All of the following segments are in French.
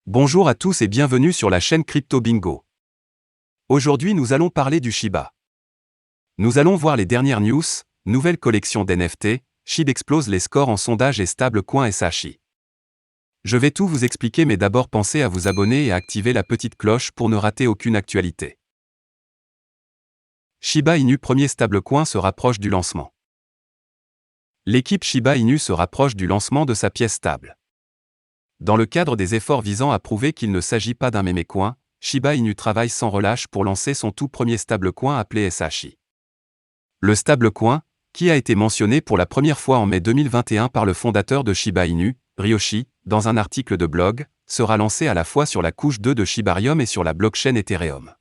Bonjour à tous et bienvenue sur la chaîne Crypto Bingo. Aujourd'hui nous allons parler du Shiba. Nous allons voir les dernières news, nouvelle collection d'NFT, SHIB explose les scores en sondage et stablecoin SHI. Je vais tout vous expliquer mais d'abord pensez à vous abonner et à activer la petite cloche pour ne rater aucune actualité. Shiba Inu premier stablecoin se rapproche du lancement. L'équipe Shiba Inu se rapproche du lancement de sa pièce stable. Dans le cadre des efforts visant à prouver qu'il ne s'agit pas d'un mémécoin, Shiba Inu travaille sans relâche pour lancer son tout premier stablecoin appelé SHI. Le stablecoin, qui a été mentionné pour la première fois en mai 2021 par le fondateur de Shiba Inu, Ryoshi, dans un article de blog, sera lancé à la fois sur la couche 2 de Shibarium et sur la blockchain Ethereum.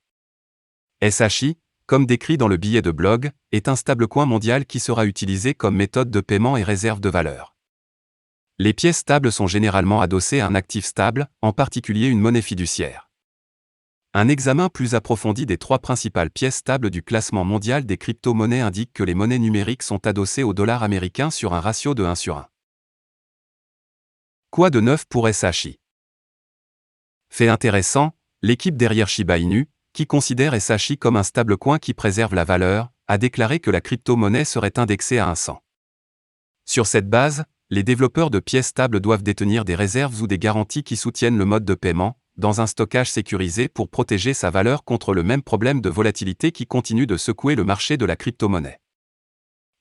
SHI, comme décrit dans le billet de blog, est un stablecoin mondial qui sera utilisé comme méthode de paiement et réserve de valeur. Les pièces stables sont généralement adossées à un actif stable, en particulier une monnaie fiduciaire. Un examen plus approfondi des trois principales pièces stables du classement mondial des crypto-monnaies indique que les monnaies numériques sont adossées au dollar américain sur un ratio de 1:1. Quoi de neuf pour SHI? Fait intéressant, l'équipe derrière Shiba Inu, qui considère SHI comme un stablecoin qui préserve la valeur, a déclaré que la crypto-monnaie serait indexée à 100. Sur cette base, les développeurs de pièces stables doivent détenir des réserves ou des garanties qui soutiennent le mode de paiement, dans un stockage sécurisé pour protéger sa valeur contre le même problème de volatilité qui continue de secouer le marché de la crypto-monnaie.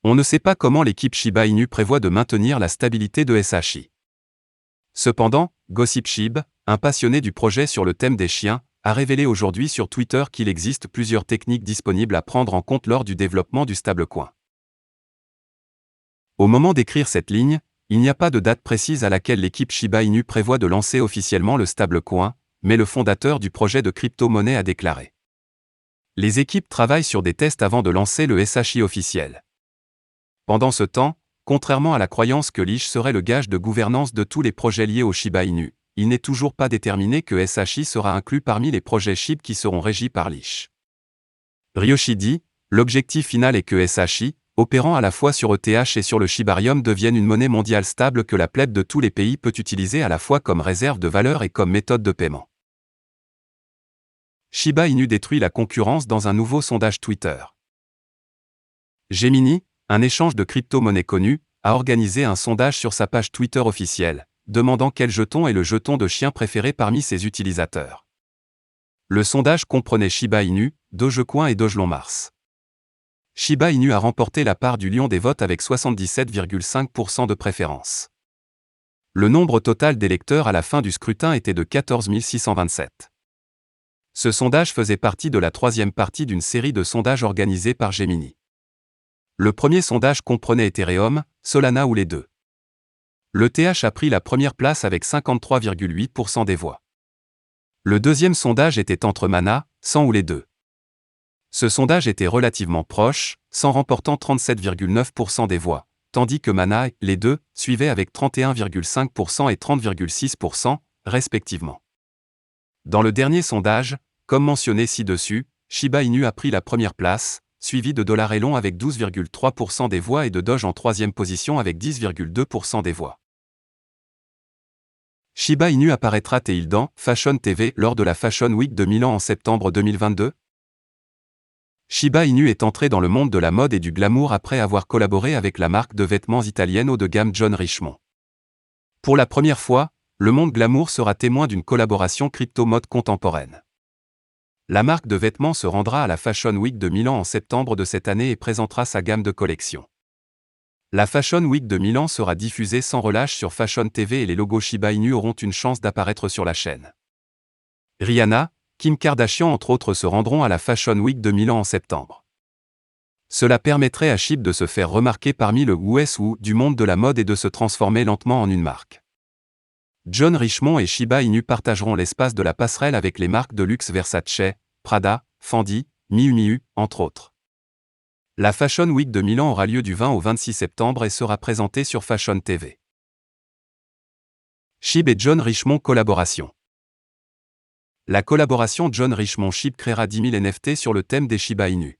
On ne sait pas comment l'équipe Shiba Inu prévoit de maintenir la stabilité de SHI. Cependant, GossipShib, un passionné du projet sur le thème des chiens, a révélé aujourd'hui sur Twitter qu'il existe plusieurs techniques disponibles à prendre en compte lors du développement du stablecoin. Au moment d'écrire cette ligne, il n'y a pas de date précise à laquelle l'équipe Shiba Inu prévoit de lancer officiellement le stablecoin, mais le fondateur du projet de crypto-monnaie a déclaré. Les équipes travaillent sur des tests avant de lancer le SHI officiel. Pendant ce temps, contrairement à la croyance que Lish serait le gage de gouvernance de tous les projets liés au Shiba Inu, il n'est toujours pas déterminé que SHI sera inclus parmi les projets SHIB qui seront régis par Lish. Ryoshi dit, l'objectif final est que SHI, opérant à la fois sur ETH et sur le Shibarium, devienne une monnaie mondiale stable que la plèbe de tous les pays peut utiliser à la fois comme réserve de valeur et comme méthode de paiement. Shiba Inu détruit la concurrence dans un nouveau sondage Twitter. Gemini, un échange de crypto-monnaies connu, a organisé un sondage sur sa page Twitter officielle, demandant quel jeton est le jeton de chien préféré parmi ses utilisateurs. Le sondage comprenait Shiba Inu, Dogecoin et Dogelon Mars. Shiba Inu a remporté la part du lion des votes avec 77,5% de préférence. Le nombre total d'électeurs à la fin du scrutin était de 14 627. Ce sondage faisait partie de la troisième partie d'une série de sondages organisés par Gemini. Le premier sondage comprenait Ethereum, Solana ou les deux. L'ETH a pris la première place avec 53,8% des voix. Le deuxième sondage était entre Mana, 100 ou les deux. Ce sondage était relativement proche, 100 remportant 37,9% des voix, tandis que Mana, les deux, suivaient avec 31,5% et 30,6%, respectivement. Dans le dernier sondage, comme mentionné ci-dessus, Shiba Inu a pris la première place, suivi de $Elon avec 12,3% des voix et de Doge en troisième position avec 10,2% des voix. Shiba Inu apparaîtra-t-il dans Fashion TV lors de la Fashion Week de Milan en septembre 2022? Shiba Inu est entré dans le monde de la mode et du glamour après avoir collaboré avec la marque de vêtements italienne haut de gamme John Richemont. Pour la première fois, le monde glamour sera témoin d'une collaboration crypto-mode contemporaine. La marque de vêtements se rendra à la Fashion Week de Milan en septembre de cette année et présentera sa gamme de collections. La Fashion Week de Milan sera diffusée sans relâche sur Fashion TV et les logos Shiba Inu auront une chance d'apparaître sur la chaîne. Rihanna, Kim Kardashian entre autres se rendront à la Fashion Week de Milan en septembre. Cela permettrait à SHIB de se faire remarquer parmi le Who's Who du monde de la mode et de se transformer lentement en une marque. John Richemont et Shiba Inu partageront l'espace de la passerelle avec les marques de luxe Versace, Prada, Fendi, Miu Miu, entre autres. La Fashion Week de Milan aura lieu du 20 au 26 septembre et sera présentée sur Fashion TV. SHIB et John Richemont collaboration. La collaboration John Richemont-SHIB créera 10 000 NFT sur le thème des Shiba Inu.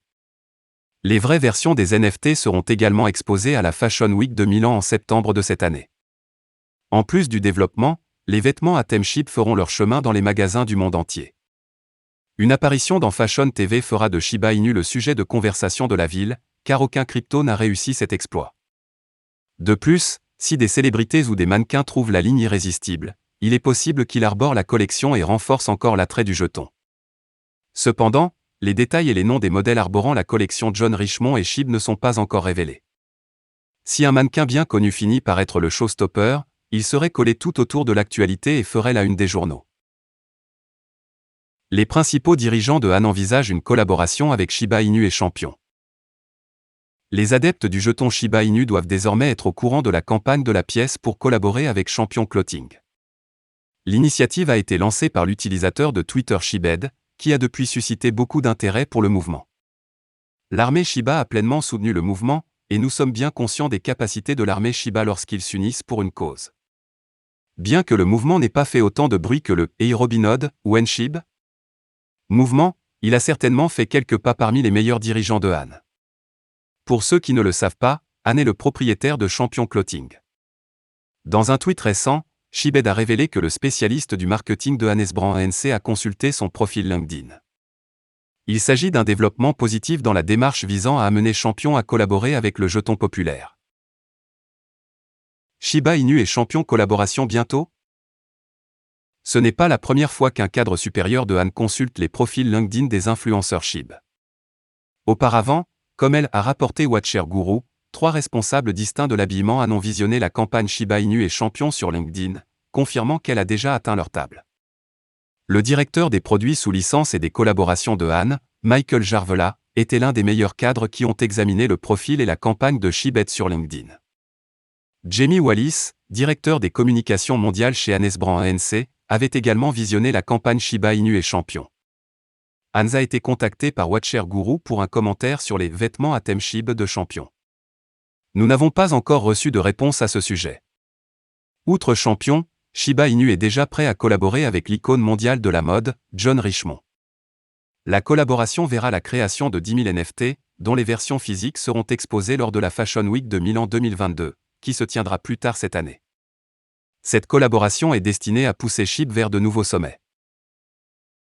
Les vraies versions des NFT seront également exposées à la Fashion Week de Milan en septembre de cette année. En plus du développement, les vêtements à thème Shib feront leur chemin dans les magasins du monde entier. Une apparition dans Fashion TV fera de Shiba Inu le sujet de conversation de la ville, car aucun crypto n'a réussi cet exploit. De plus, si des célébrités ou des mannequins trouvent la ligne irrésistible, il est possible qu'il arbore la collection et renforce encore l'attrait du jeton. Cependant, les détails et les noms des modèles arborant la collection John Richemont et Shib ne sont pas encore révélés. Si un mannequin bien connu finit par être le showstopper, il serait collé tout autour de l'actualité et ferait la une des journaux. Les principaux dirigeants de Han envisagent une collaboration avec Shiba Inu et Champion. Les adeptes du jeton Shiba Inu doivent désormais être au courant de la campagne de la pièce pour collaborer avec Champion Clothing. L'initiative a été lancée par l'utilisateur de Twitter Shibed, qui a depuis suscité beaucoup d'intérêt pour le mouvement. L'armée Shiba a pleinement soutenu le mouvement, et nous sommes bien conscients des capacités de l'armée Shiba lorsqu'ils s'unissent pour une cause. Bien que le mouvement n'ait pas fait autant de bruit que le Hey Robinhood ou Nshib mouvement, il a certainement fait quelques pas parmi les meilleurs dirigeants de Han. Pour ceux qui ne le savent pas, Han est le propriétaire de Champion Clothing. Dans un tweet récent, Shibed a révélé que le spécialiste du marketing de Hannes Brand ANC a consulté son profil LinkedIn. Il s'agit d'un développement positif dans la démarche visant à amener Champion à collaborer avec le jeton populaire. Shiba Inu et Champion collaboration bientôt ? Ce n'est pas la première fois qu'un cadre supérieur de Han consulte les profils LinkedIn des influenceurs Shib. Auparavant, comme elle a rapporté Watcher Guru, 3 responsables distincts de l'habillement Han ont visionné la campagne Shiba Inu et Champion sur LinkedIn, confirmant qu'elle a déjà atteint leur table. Le directeur des produits sous licence et des collaborations de Han, Michael Jarvela, était l'un des meilleurs cadres qui ont examiné le profil et la campagne de Shibed sur LinkedIn. Jamie Wallis, directeur des communications mondiales chez Hannes Brand ANC, avait également visionné la campagne Shiba Inu et Champion. Hans a été contacté par Watcher Guru pour un commentaire sur les vêtements à thème Shib de Champion. Nous n'avons pas encore reçu de réponse à ce sujet. Outre Champion, Shiba Inu est déjà prêt à collaborer avec l'icône mondiale de la mode, John Richemont. La collaboration verra la création de 10 000 NFT, dont les versions physiques seront exposées lors de la Fashion Week de Milan 2022, qui se tiendra plus tard cette année. Cette collaboration est destinée à pousser Shib vers de nouveaux sommets.